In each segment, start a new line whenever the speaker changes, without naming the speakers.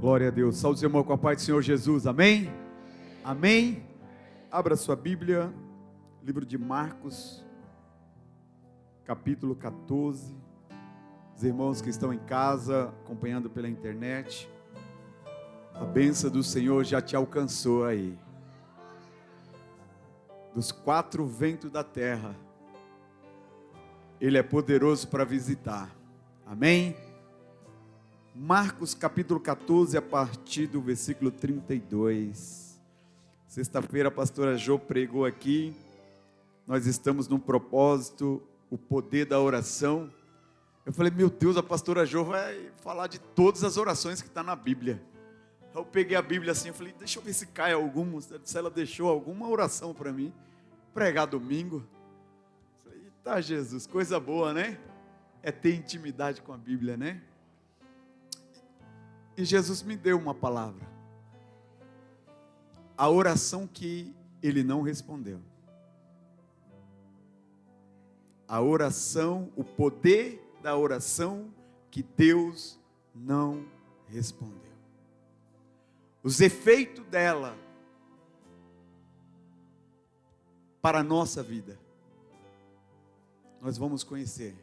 Glória a Deus. Saúde, seu irmão, com a paz do Senhor Jesus. Amém? Amém? Abra sua Bíblia, livro de Marcos, capítulo 14. Os irmãos que estão em casa, acompanhando pela internet, a bênção do Senhor já te alcançou aí. Dos quatro ventos da terra, Ele é poderoso para visitar. Amém? Marcos capítulo 14, a partir do versículo 32. Sexta-feira a pastora Jo pregou aqui. Nós estamos num propósito, o poder da oração. Eu falei, meu Deus, a pastora Jo vai falar de todas as orações que estão na Bíblia. Eu peguei a Bíblia assim, eu falei, deixa eu ver se cai alguma, se ela deixou alguma oração para mim, pregar domingo. Eu falei, tá, Jesus, coisa boa, né? É ter intimidade com a Bíblia, né? E Jesus me deu uma palavra. A oração que Ele não respondeu. A oração, o poder da oração que Deus não respondeu. Os efeitos dela para a nossa vida. Nós vamos conhecer.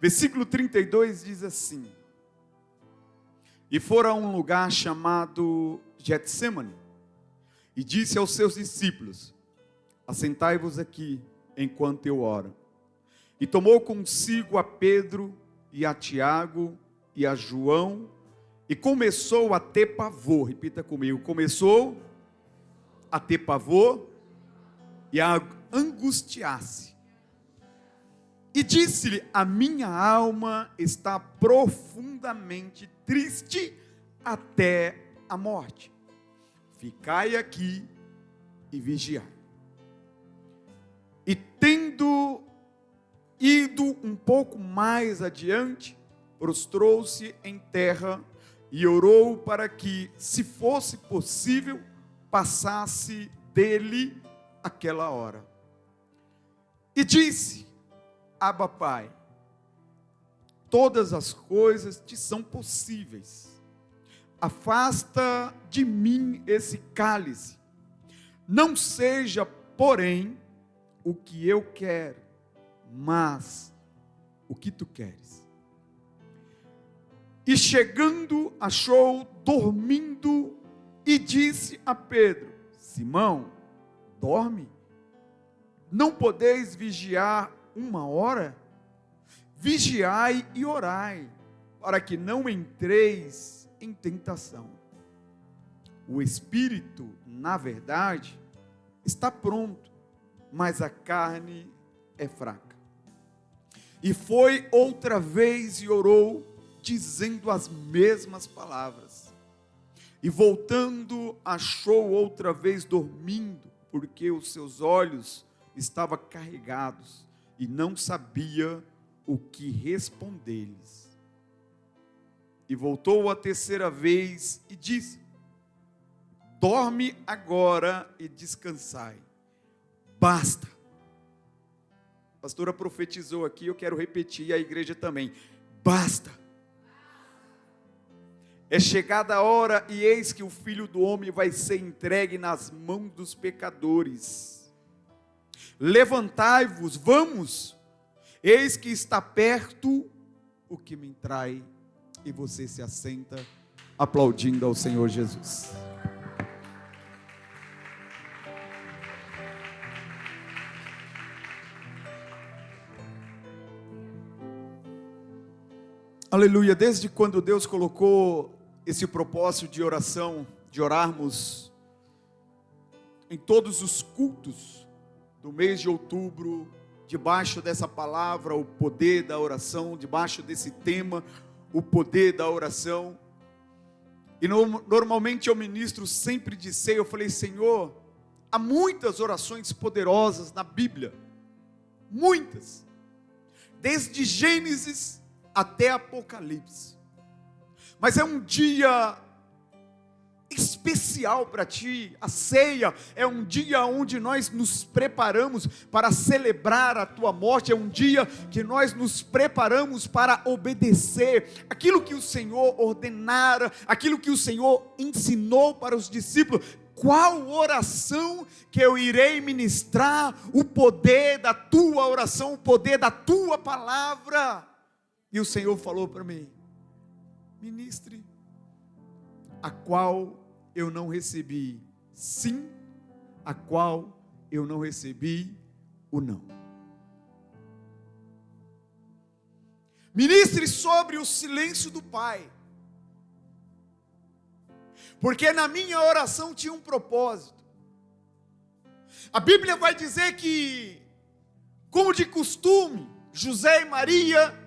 Versículo 32 diz assim: E foram a um lugar chamado Getsemane, e disse aos seus discípulos: Assentai-vos aqui, enquanto eu oro. E tomou consigo a Pedro, e a Tiago, e a João, e começou a ter pavor. Repita comigo: começou a ter pavor, e a angustiar-se. E disse-lhe: a minha alma está profundamente triste até a morte. Ficai aqui e vigiai. E tendo ido um pouco mais adiante, prostrou-se em terra e orou para que, se fosse possível, passasse dele aquela hora. E disse: Abba, Pai, todas as coisas te são possíveis. Afasta de mim esse cálice. Não seja, porém, o que eu quero, mas o que tu queres. E chegando, achou dormindo e disse a Pedro: Simão, dorme? Não podeis vigiar uma hora? Vigiai e orai, para que não entreis em tentação. O espírito, na verdade, está pronto, mas a carne é fraca. E foi outra vez e orou, dizendo as mesmas palavras. E voltando, achou outra vez dormindo, porque os seus olhos estavam carregados, e não sabia o que responder-lhes. E voltou a terceira vez e disse: dorme agora e descansai. Basta. A pastora profetizou aqui, eu quero repetir, e a igreja também. Basta. É chegada a hora, e eis que o Filho do Homem vai ser entregue nas mãos dos pecadores. Levantai-vos, vamos, eis que está perto o que me trai. E você se assenta, aplaudindo ao Senhor Jesus. Aleluia. Desde quando Deus colocou esse propósito de oração, de orarmos em todos os cultos do mês de outubro, debaixo dessa palavra, o poder da oração, debaixo desse tema, o poder da oração. E normalmente eu ministro sempre de ceia, eu falei: Senhor, há muitas orações poderosas na Bíblia, muitas, desde Gênesis até Apocalipse. Mas é um dia especial para ti. A ceia é um dia onde nós nos preparamos para celebrar a tua morte, é um dia que nós nos preparamos para obedecer aquilo que o Senhor ordenara, aquilo que o Senhor ensinou para os discípulos. Qual oração que eu irei ministrar? O poder da tua oração, o poder da tua palavra. E o Senhor falou para mim: ministre a qual eu não recebi sim, a qual eu não recebi o não. Ministre sobre o silêncio do Pai, porque na minha oração tinha um propósito. A Bíblia vai dizer que, como de costume, José e Maria,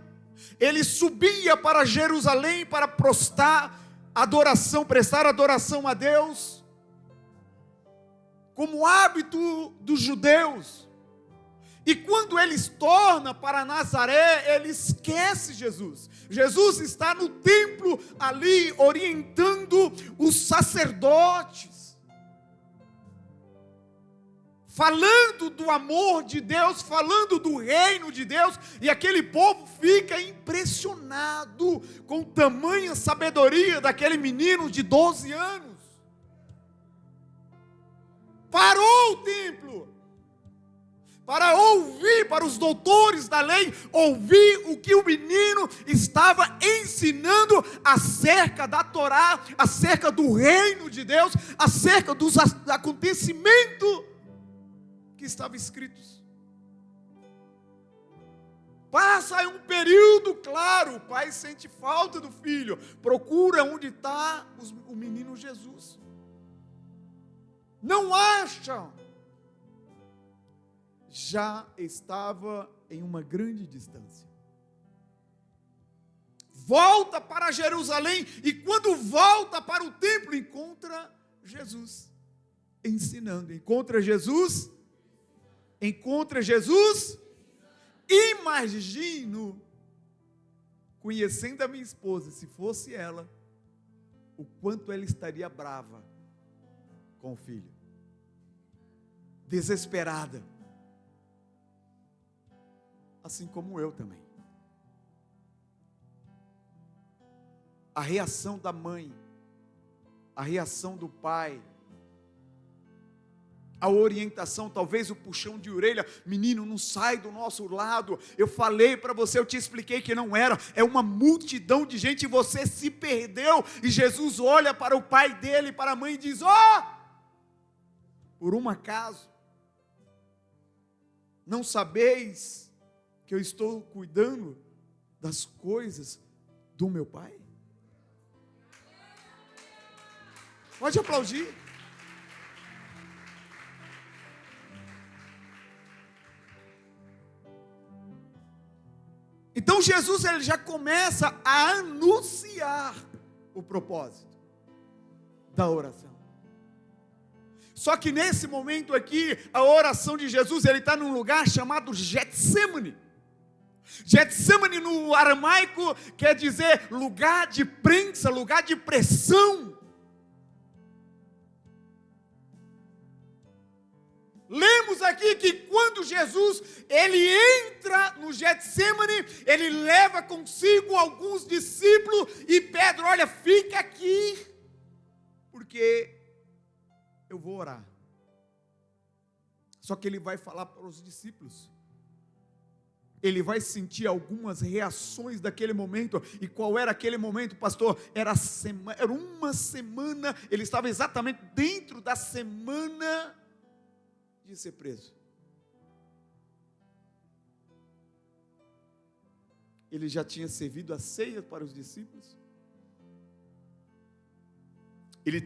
ele subia para Jerusalém para prestar adoração a Deus, como hábito dos judeus. E quando eles tornam para Nazaré, ele esquece Jesus. Jesus está no templo ali orientando os sacerdotes, falando do amor de Deus, falando do reino de Deus, e aquele povo fica impressionado com tamanha sabedoria daquele menino de 12 anos. Parou o templo para ouvir, para os doutores da lei, ouvir o que o menino estava ensinando acerca da Torá, acerca do reino de Deus, acerca dos acontecimentos que estavam escritos. Passa um período, claro, o pai sente falta do filho, procura onde está o menino Jesus, não acha, já estava em uma grande distância. Volta para Jerusalém, e quando volta para o templo, encontra Jesus ensinando, encontra Jesus, imagino, conhecendo a minha esposa, se fosse ela, o quanto ela estaria brava com o filho, desesperada, assim como eu também. A reação da mãe, a reação do pai, a orientação, talvez o puxão de orelha: menino, não sai do nosso lado, eu falei para você, eu te expliquei que não era, é uma multidão de gente e você se perdeu. E Jesus olha para o pai dele, para a mãe e diz: por um acaso, não sabeis que eu estou cuidando das coisas do meu pai? Pode aplaudir. Então Jesus, ele já começa a anunciar o propósito da oração. Só que nesse momento aqui, a oração de Jesus, ele está num lugar chamado Getsemane. Getsemane no aramaico quer dizer lugar de prensa, lugar de pressão. Lemos aqui que quando Jesus, ele entra no Getsemane, ele leva consigo alguns discípulos e Pedro: olha, fica aqui, porque eu vou orar. Só que ele vai falar para os discípulos, ele vai sentir algumas reações daquele momento. E qual era aquele momento, pastor? Era uma semana, ele estava exatamente dentro da semana de ser preso. Ele já tinha servido a ceia para os discípulos. Ele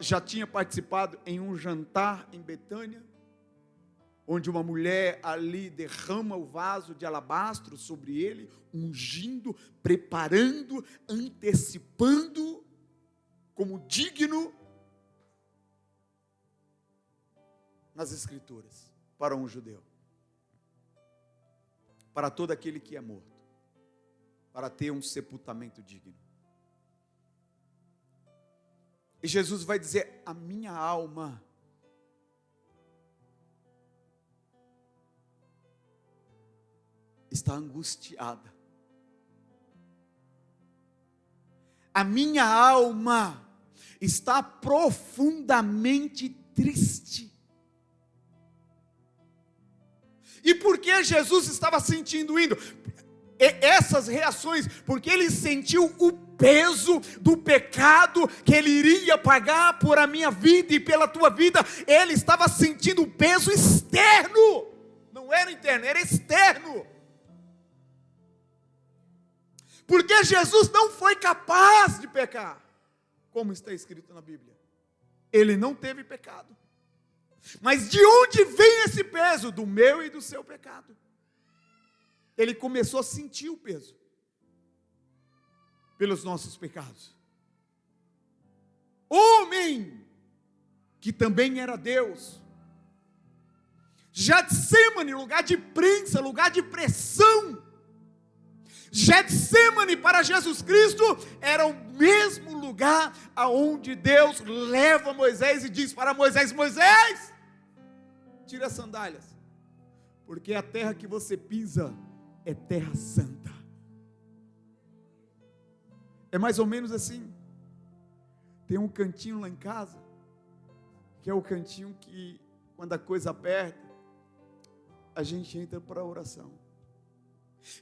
já tinha participado em um jantar em Betânia, onde uma mulher ali derrama o vaso de alabastro sobre ele, ungindo, preparando, antecipando, como digno nas Escrituras, para um judeu, para todo aquele que é morto, para ter um sepultamento digno. E Jesus vai dizer: a minha alma está angustiada. A minha alma está profundamente triste. E por que Jesus estava sentindo essas reações? Porque ele sentiu o peso do pecado que ele iria pagar por a minha vida e pela tua vida. Ele estava sentindo o peso externo, não era interno, era externo. Porque Jesus não foi capaz de pecar, como está escrito na Bíblia. Ele não teve pecado. Mas de onde vem esse peso? Do meu e do seu pecado. Ele começou a sentir o peso pelos nossos pecados. Homem, que também era Deus. Getsemane, lugar de prensa, lugar de pressão. Getsemane para Jesus Cristo era o mesmo lugar aonde Deus leva Moisés e diz para Moisés: Moisés, tira as sandálias, porque a terra que você pisa é terra santa. É mais ou menos assim. Tem um cantinho lá em casa, que é o cantinho que, quando a coisa aperta, a gente entra para a oração.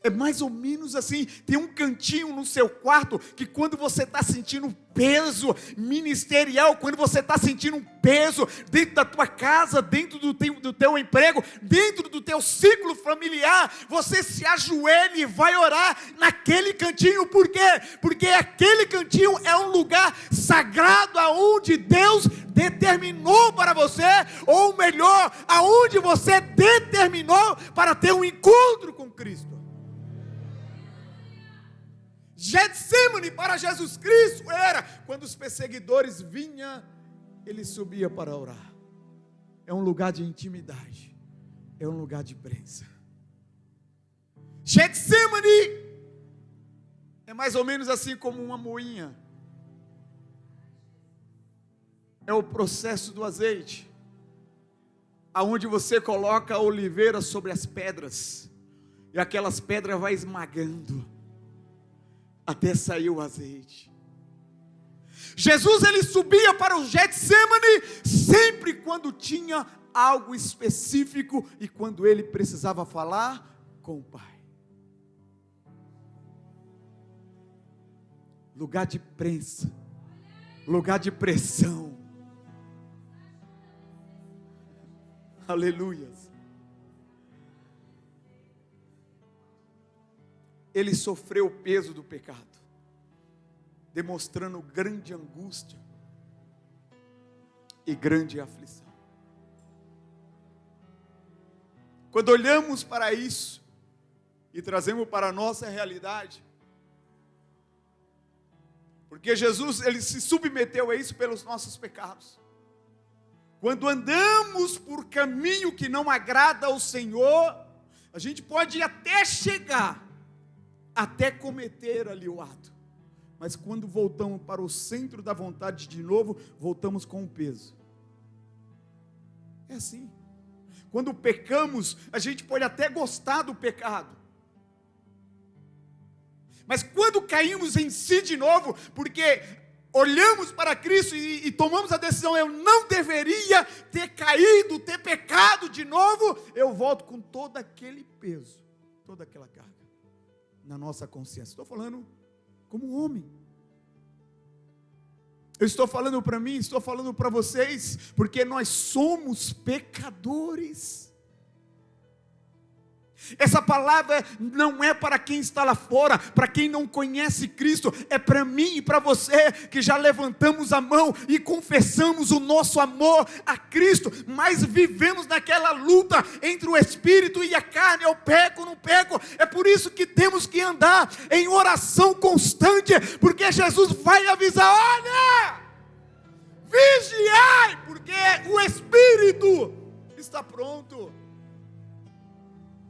É mais ou menos assim. Tem um cantinho no seu quarto que, quando você está sentindo um peso ministerial, quando você está sentindo um peso dentro da tua casa, dentro do teu emprego, dentro do teu ciclo familiar, você se ajoelha e vai orar naquele cantinho. Por quê? Porque aquele cantinho é um lugar sagrado aonde Deus determinou para você, ou melhor, aonde você determinou para ter um encontro com Cristo. Getsemane para Jesus Cristo era quando os perseguidores vinham, ele subia para orar. É um lugar de intimidade, é um lugar de prensa. Getsemane é mais ou menos assim como uma moinha. É o processo do azeite, aonde você coloca a oliveira sobre as pedras, e aquelas pedras vai esmagando até sair o azeite. Jesus, ele subia para o Getsemane sempre quando tinha algo específico e quando ele precisava falar com o Pai. Lugar de prensa, lugar de pressão. Aleluias. Ele sofreu o peso do pecado, demonstrando grande angústia e grande aflição. Quando olhamos para isso e trazemos para a nossa realidade, porque Jesus, ele se submeteu a isso pelos nossos pecados. Quando andamos por caminho que não agrada ao Senhor, a gente pode até chegar, até cometer ali o ato, mas quando voltamos para o centro da vontade de novo, voltamos com o peso. É assim. Quando pecamos, a gente pode até gostar do pecado, mas quando caímos em si de novo, porque olhamos para Cristo e tomamos a decisão: eu não deveria ter caído, ter pecado de novo, eu volto com todo aquele peso, toda aquela carga na nossa consciência. Estou falando como homem. Eu estou falando para mim, estou falando para vocês, porque nós somos pecadores. Essa palavra não é para quem está lá fora, para quem não conhece Cristo, é para mim e para você, que já levantamos a mão e confessamos o nosso amor a Cristo, mas vivemos naquela luta entre o Espírito e a carne: eu peco, não peco. É por isso que temos que andar em oração constante, porque Jesus vai avisar: olha, vigiai, porque o Espírito está pronto,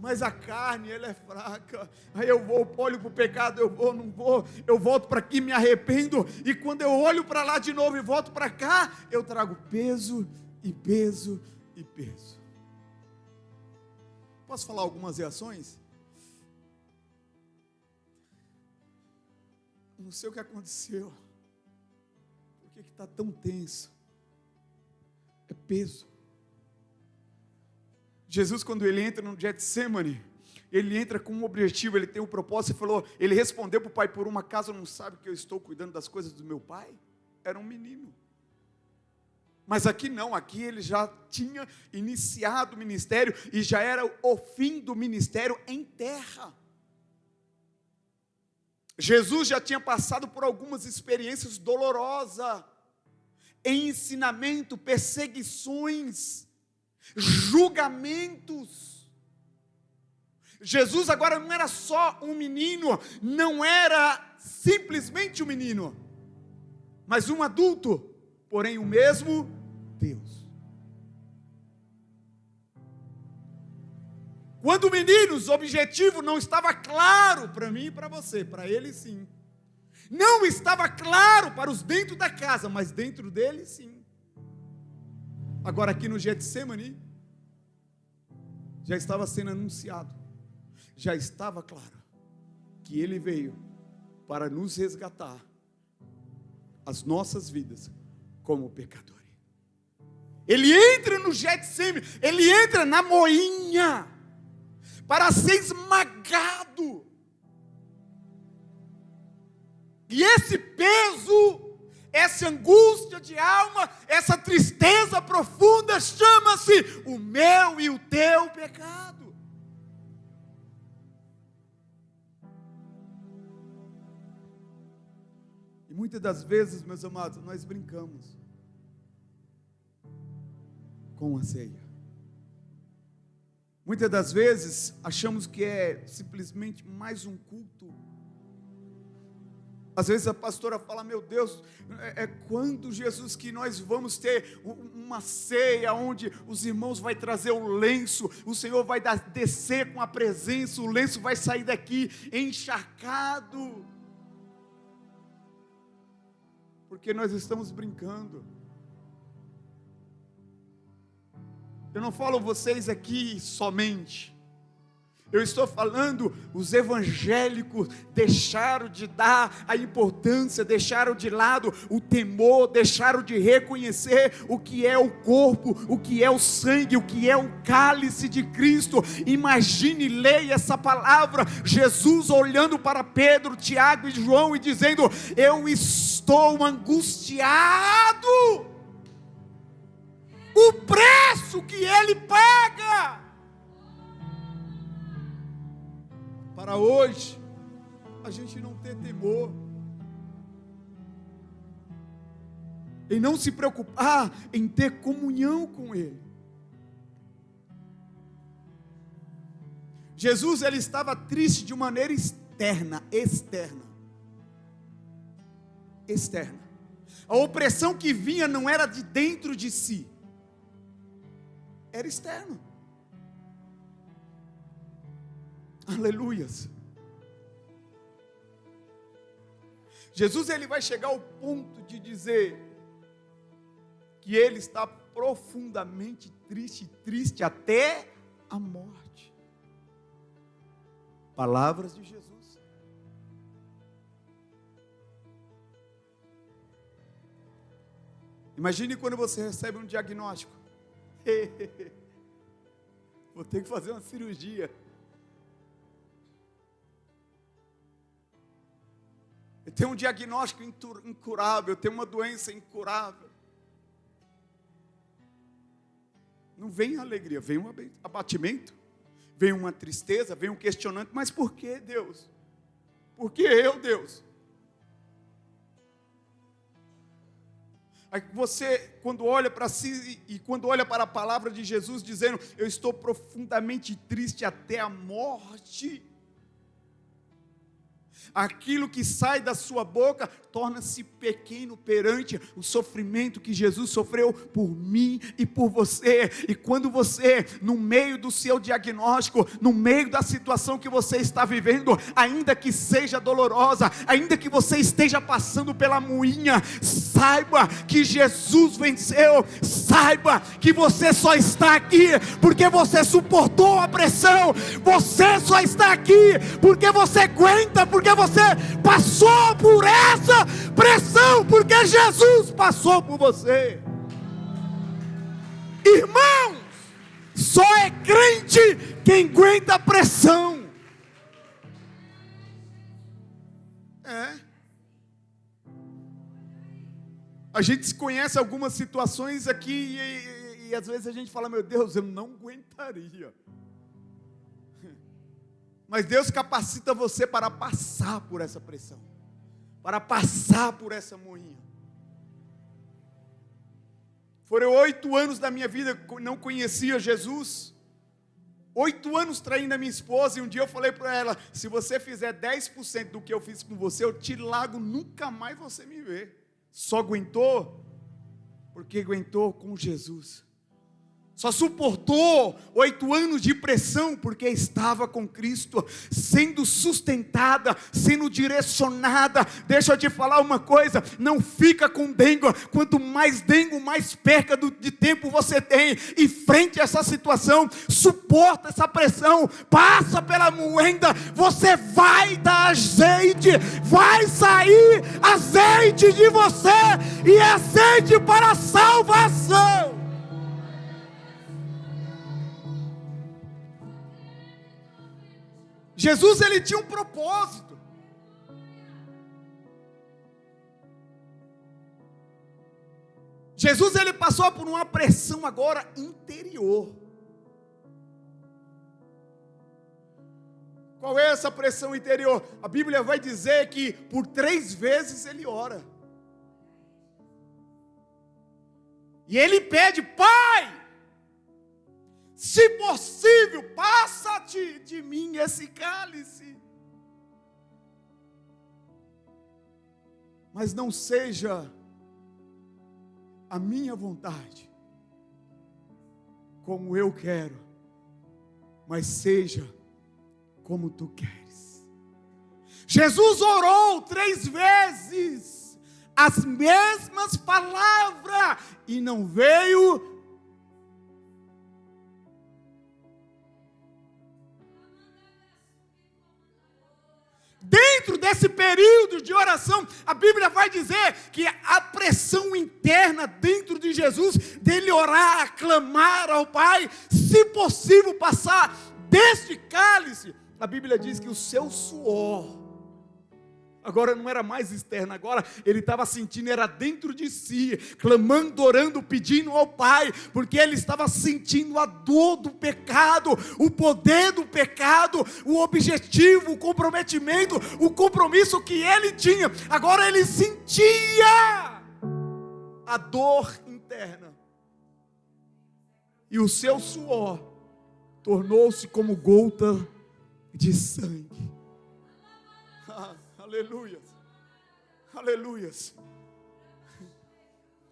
mas a carne, ela é fraca. Aí eu olho para o pecado, eu vou, não vou, eu volto para aqui, me arrependo, e quando eu olho para lá de novo e volto para cá, eu trago peso e peso e peso. Posso falar algumas reações? Não sei o que aconteceu. Por que está tão tenso? É peso. Jesus, quando ele entra no Getsemane, ele entra com um objetivo, ele tem um propósito, ele respondeu para o pai: por uma acaso não sabe que eu estou cuidando das coisas do meu pai? Era um menino. Mas aqui não, aqui ele já tinha iniciado o ministério, e já era o fim do ministério em terra. Jesus já tinha passado por algumas experiências dolorosas, em ensinamento, perseguições, julgamentos. Jesus agora não era só um menino, não era simplesmente um menino, mas um adulto, porém o mesmo Deus. Quando meninos, o objetivo não estava claro para mim e para você, para ele sim. Não estava claro para os dentro da casa, mas dentro dele sim. Agora aqui no Getsemane, já estava sendo anunciado, já estava claro, que ele veio para nos resgatar as nossas vidas como pecadores. Ele entra no Getsemane, ele entra na moinha, para ser esmagado. E esse peso, essa angústia de alma, essa tristeza profunda, chama-se o meu e o teu pecado. E muitas das vezes, meus amados, nós brincamos com a ceia. Muitas das vezes achamos que é simplesmente mais um culto. Às vezes a pastora fala: meu Deus, é quando, Jesus, que nós vamos ter uma ceia onde os irmãos vão trazer o lenço, o Senhor vai descer com a presença, o lenço vai sair daqui encharcado, porque nós estamos brincando. Eu não falo vocês aqui somente, eu estou falando, os evangélicos deixaram de dar a importância, deixaram de lado o temor, deixaram de reconhecer o que é o corpo, o que é o sangue, o que é o cálice de Cristo. Imagine, leia essa palavra, Jesus olhando para Pedro, Tiago e João e dizendo: eu estou angustiado. O preço que ele paga para hoje a gente não ter temor, em não se preocupar em ter comunhão com ele. Jesus, ele estava triste de maneira externa. A opressão que vinha não era de dentro de si, era externo. Aleluias. Jesus, ele vai chegar ao ponto de dizer que ele está profundamente triste até a morte. Palavras de Jesus. Imagine quando você recebe um diagnóstico: vou ter que fazer uma cirurgia. Eu tenho um diagnóstico incurável, eu tenho uma doença incurável. Não vem alegria, vem um abatimento, vem uma tristeza, vem um questionamento. Mas por que, Deus? Por que eu, Deus? Aí você, quando olha para si e quando olha para a palavra de Jesus dizendo: eu estou profundamente triste até a morte. Aquilo que sai da sua boca torna-se pequeno perante o sofrimento que Jesus sofreu por mim e por você. E quando você, no meio do seu diagnóstico, no meio da situação que você está vivendo, ainda que seja dolorosa, ainda que você esteja passando pela moinha, saiba que Jesus venceu. Saiba que você só está aqui porque você suportou a pressão. Você só está aqui porque você aguenta, porque você passou por essa pressão, porque Jesus passou por você. Irmãos, só é crente quem aguenta a pressão. A gente conhece algumas situações aqui e às vezes a gente fala, meu Deus, eu não aguentaria. Mas Deus capacita você para passar por essa pressão, para passar por essa moinha. Foram 8 anos da minha vida que não conhecia Jesus. 8 anos traindo a minha esposa, e um dia eu falei para ela, se você fizer 10% do que eu fiz com você, eu te largo, nunca mais você me vê. Só aguentou porque aguentou com Jesus. Só suportou 8 anos de pressão porque estava com Cristo, sendo sustentada, sendo direcionada. Deixa eu te falar uma coisa, não fica com dengo. Quanto mais dengo, mais perca de tempo você tem. E frente a essa situação, suporta essa pressão, passa pela moenda, você vai dar azeite, vai sair azeite de você, e azeite para a salvação. Jesus, ele tinha um propósito. Jesus, ele passou por uma pressão agora interior. Qual é essa pressão interior? A Bíblia vai dizer que por 3 vezes ele ora. E ele pede, Pai, se possível, passa-te de mim esse cálice. Mas não seja a minha vontade, como eu quero, mas seja como tu queres. Jesus orou 3 vezes as mesmas palavras e não veio. Dentro desse período de oração, a Bíblia vai dizer que a pressão interna dentro de Jesus, dele orar, clamar ao Pai, se possível passar deste cálice, a Bíblia diz que o seu suor, agora não era mais externo, agora ele estava sentindo, era dentro de si, clamando, orando, pedindo ao Pai, porque ele estava sentindo a dor do pecado, o poder do pecado, o objetivo, o comprometimento, o compromisso que ele tinha. Agora ele sentia a dor interna, e o seu suor tornou-se como gota de sangue. Aleluias, aleluias.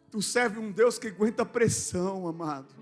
Tu serve um Deus que aguenta pressão, amado.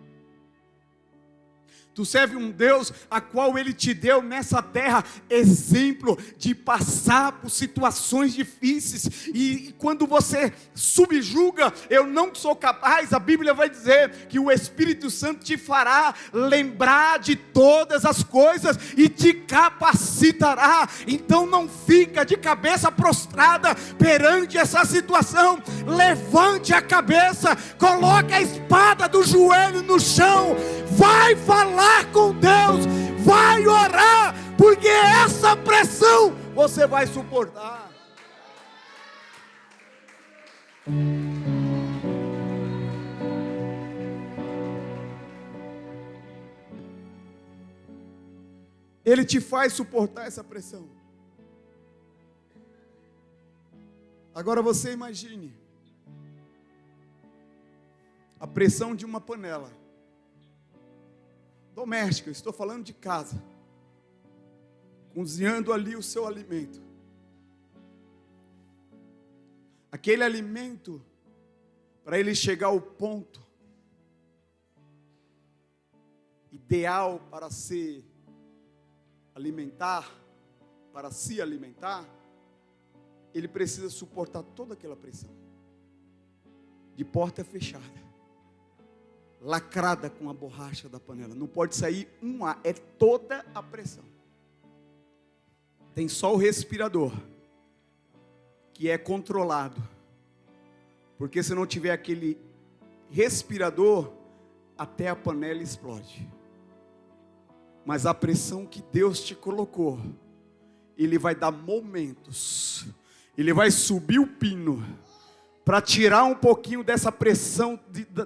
Tu serve um Deus a qual Ele te deu nessa terra exemplo de passar por situações difíceis. E quando você subjuga, eu não sou capaz, a Bíblia vai dizer que o Espírito Santo te fará lembrar de todas as coisas e te capacitará. Então não fica de cabeça prostrada perante essa situação. Levante a cabeça, coloque a espada do joelho no chão, vai falar com Deus, vai orar, porque essa pressão você vai suportar. Ele te faz suportar essa pressão. Agora você imagine a pressão de uma panela doméstica, estou falando de casa, cozinhando ali o seu alimento. Aquele alimento, para ele chegar ao ponto ideal para se alimentar, ele precisa suportar toda aquela pressão. De porta fechada, lacrada com a borracha da panela. Não pode sair um ar, é toda a pressão. Tem só o respirador, que é controlado. Porque se não tiver aquele respirador, até a panela explode. Mas a pressão que Deus te colocou, Ele vai dar momentos, Ele vai subir o pino, para tirar um pouquinho dessa pressão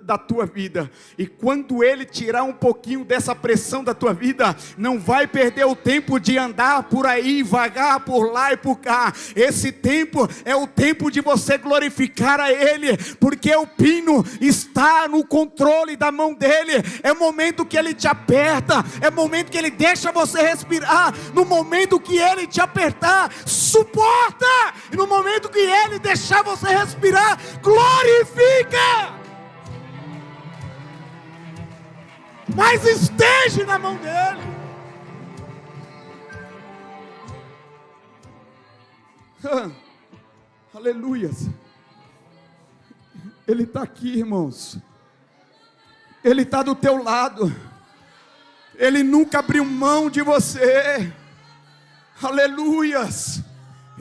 da tua vida. E quando Ele tirar um pouquinho dessa pressão da tua vida, não vai perder o tempo de andar por aí, vagar por lá e por cá. Esse tempo é o tempo de você glorificar a Ele, porque o pino está no controle da mão dEle. É o momento que Ele te aperta, é o momento que Ele deixa você respirar. No momento que Ele te apertar, suporta. E no momento que Ele deixar você respirar, glorifica, mas esteja na mão dEle. Aleluias. Ele está aqui, irmãos. Ele está do teu lado. Ele nunca abriu mão de você. Aleluias.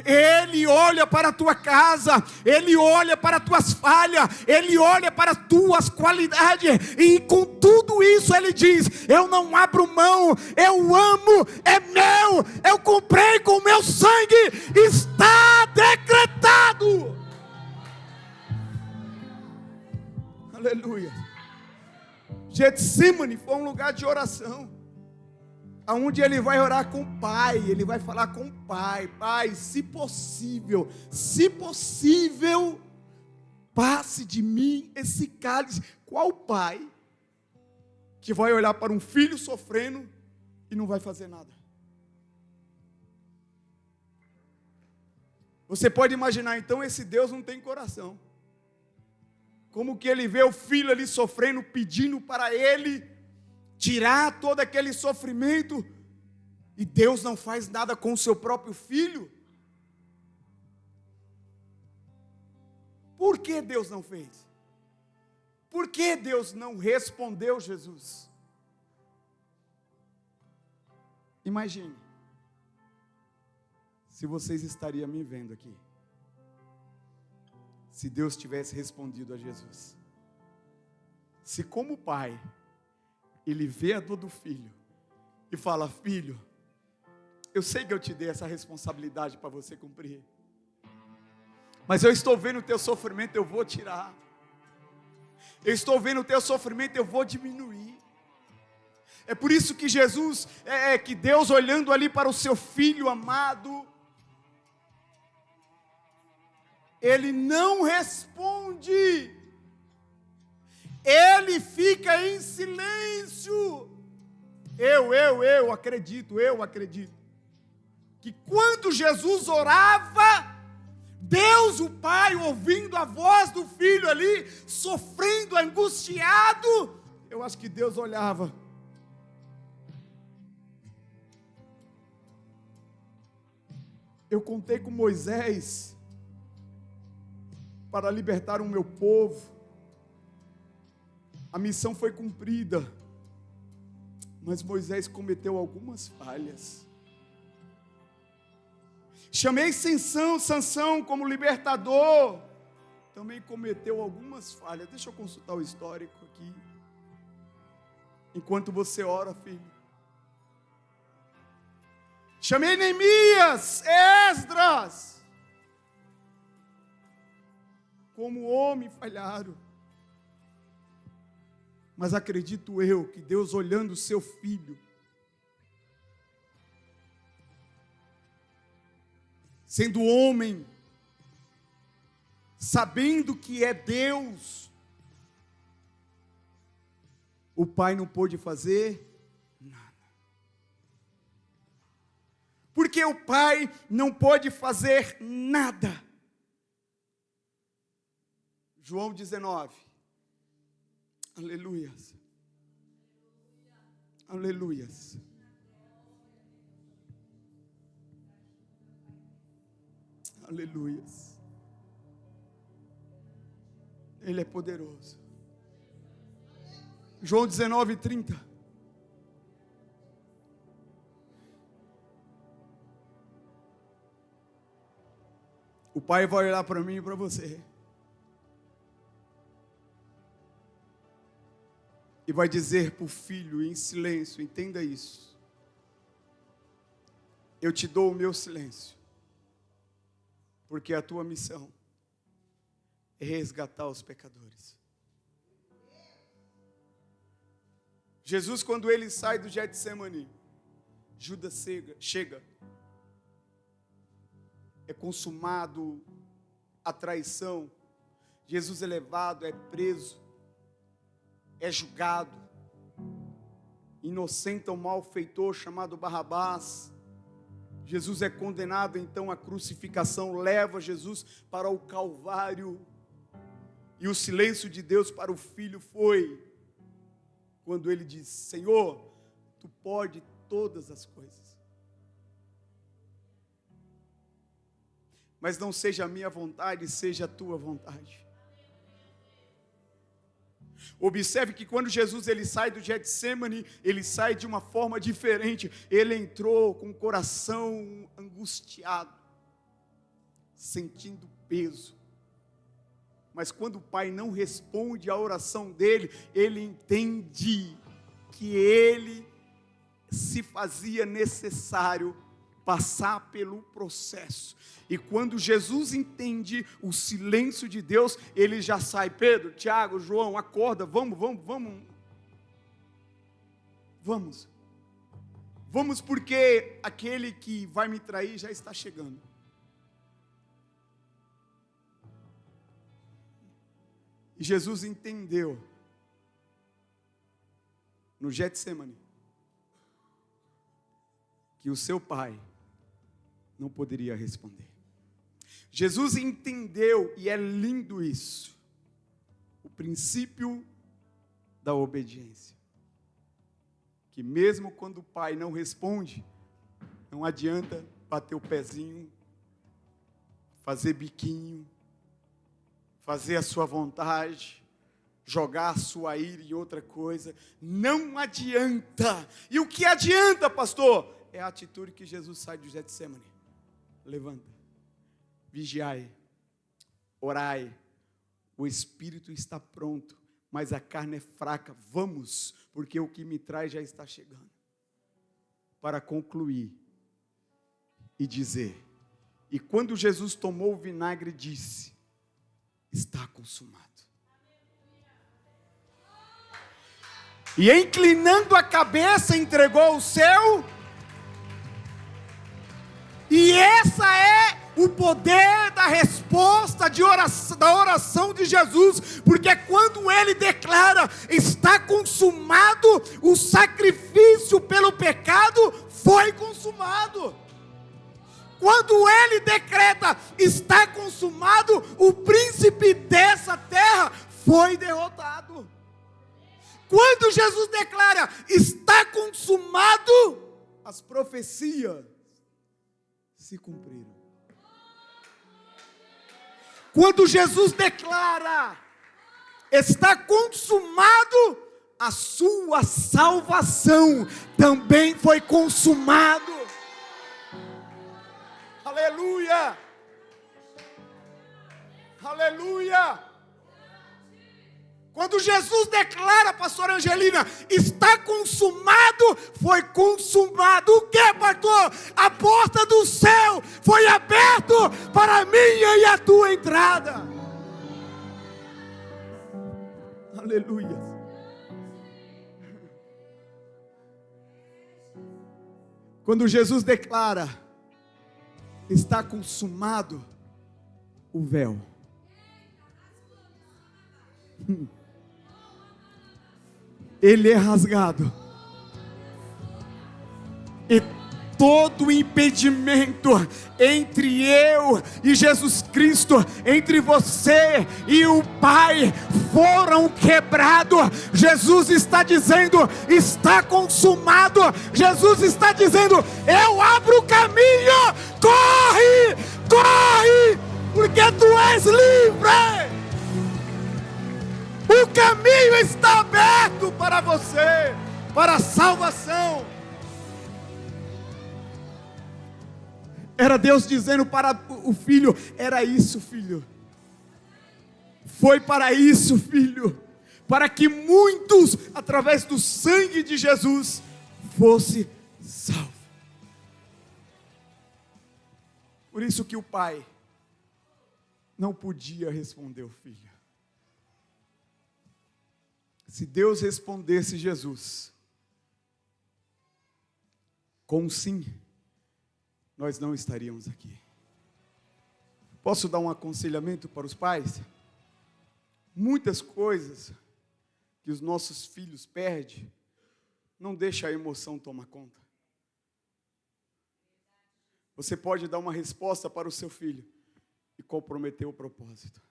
Ele olha para a tua casa, Ele olha para as tuas falhas, Ele olha para as tuas qualidades, e com tudo isso Ele diz: eu não abro mão, eu amo, é meu, eu comprei com o meu sangue, está decretado. Aleluia. Getsemane foi um lugar de oração, aonde ele vai orar com o Pai, ele vai falar com o Pai: Pai, se possível, passe de mim esse cálice. Qual pai que vai olhar para um filho sofrendo e não vai fazer nada? Você pode imaginar, então, esse Deus não tem coração. Como que ele vê o filho ali sofrendo, pedindo para ele tirar todo aquele sofrimento, e Deus não faz nada com o seu próprio filho? Por que Deus não fez? Por que Deus não respondeu Jesus? Imagine, se vocês estariam me vendo aqui, se Deus tivesse respondido a Jesus. Se como pai, Ele vê a dor do filho e fala: filho, eu sei que eu te dei essa responsabilidade para você cumprir, mas eu estou vendo o teu sofrimento, eu vou tirar. Eu estou vendo o teu sofrimento, eu vou diminuir. É por isso que Jesus, que Deus olhando ali para o seu filho amado, Ele não responde. Ele fica em silêncio. Eu acredito que quando Jesus orava, Deus, o Pai, ouvindo a voz do filho ali, sofrendo, angustiado, eu acho que Deus olhava: eu contei com Moisés para libertar o meu povo. A missão foi cumprida, mas Moisés cometeu algumas falhas. Chamei Sansão como libertador, também cometeu algumas falhas. Deixa eu consultar o histórico aqui, enquanto você ora, filho. Chamei Neemias, Esdras, como homem falharam. Mas acredito eu que Deus, olhando o seu filho, sendo homem, sabendo que é Deus, o pai não pôde fazer nada. Porque o pai não pôde fazer nada, João 19. Aleluias. Aleluias. Aleluias. Ele é poderoso. João 19, 30. O Pai vai olhar para mim e para você e vai dizer para o Filho em silêncio, entenda isso: eu te dou o meu silêncio, porque a tua missão é resgatar os pecadores. Jesus, quando ele sai do Getsemane, Judas chega, é consumado a traição, Jesus é levado, é preso, é julgado, inocenta um malfeitor chamado Barrabás. Jesus é condenado então à crucificação, leva Jesus para o Calvário, e o silêncio de Deus para o Filho foi quando ele diz: Senhor, tu pode todas as coisas, mas não seja a minha vontade, seja a tua vontade. Observe que quando Jesus ele sai do Getsemane, ele sai de uma forma diferente. Ele entrou com o coração angustiado, sentindo peso. Mas quando o Pai não responde à oração dele, ele entende que ele se fazia necessário passar pelo processo. E quando Jesus entende o silêncio de Deus, ele já sai: Pedro, Tiago, João, acorda, vamos. Vamos, porque aquele que vai me trair já está chegando. E Jesus entendeu no Getsemane que o seu Pai não poderia responder. Jesus entendeu, e é lindo isso, o princípio da obediência. Que mesmo quando o Pai não responde, não adianta bater o pezinho, fazer biquinho, fazer a sua vontade, jogar a sua ira em outra coisa. Não adianta. E o que adianta, pastor? É a atitude que Jesus sai do Getsemane. Levanta, vigiai, orai, o espírito está pronto, mas a carne é fraca. Vamos, porque o que me traz já está chegando. Para concluir e dizer: e quando Jesus tomou o vinagre, disse: está consumado. E inclinando a cabeça, entregou o seu. E essa é o poder da resposta da oração de Jesus, porque quando ele declara: está consumado, o sacrifício pelo pecado foi consumado. Quando ele decreta: está consumado, o príncipe dessa terra foi derrotado. Quando Jesus declara: está consumado, as profecias se cumpriram. Quando Jesus declara: está consumado, a sua salvação também foi consumado. Aleluia! Aleluia! Quando Jesus declara, pastora Angelina, está consumado, foi consumado. O que, pastor? A porta do céu foi aberta para a minha e a tua entrada. Aleluia. Quando Jesus declara: está consumado, o véu ele é rasgado, e todo impedimento entre eu e Jesus Cristo, entre você e o Pai, foram quebrados. Jesus está dizendo: está consumado. Jesus está dizendo: eu abro o caminho, corre, corre, porque tu és livre. O caminho está aberto para você, para a salvação. Era Deus dizendo para o filho: era isso, filho. Foi para isso, filho. Para que muitos, através do sangue de Jesus, fossem salvos. Por isso que o pai não podia responder o filho. Se Deus respondesse Jesus com um sim, nós não estaríamos aqui. Posso dar um aconselhamento para os pais? Muitas coisas que os nossos filhos perdem, não deixa a emoção tomar conta. Você pode dar uma resposta para o seu filho e comprometer o propósito.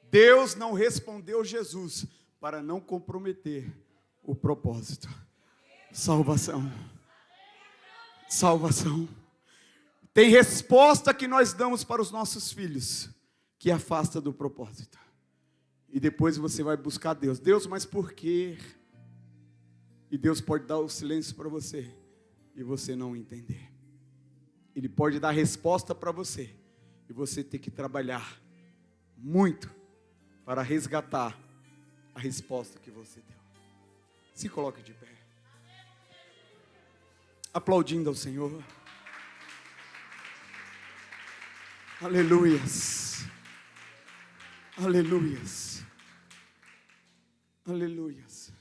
Deus não respondeu Jesus para não comprometer o propósito. Salvação. Salvação. Tem resposta que nós damos para os nossos filhos que afasta do propósito. E depois você vai buscar Deus. Deus, mas por quê? E Deus pode dar o silêncio para você e você não entender. Ele pode dar resposta para você e você ter que trabalhar muito para resgatar a resposta que você deu. Se coloque de pé, aplaudindo ao Senhor. Aleluias, aleluias, aleluias.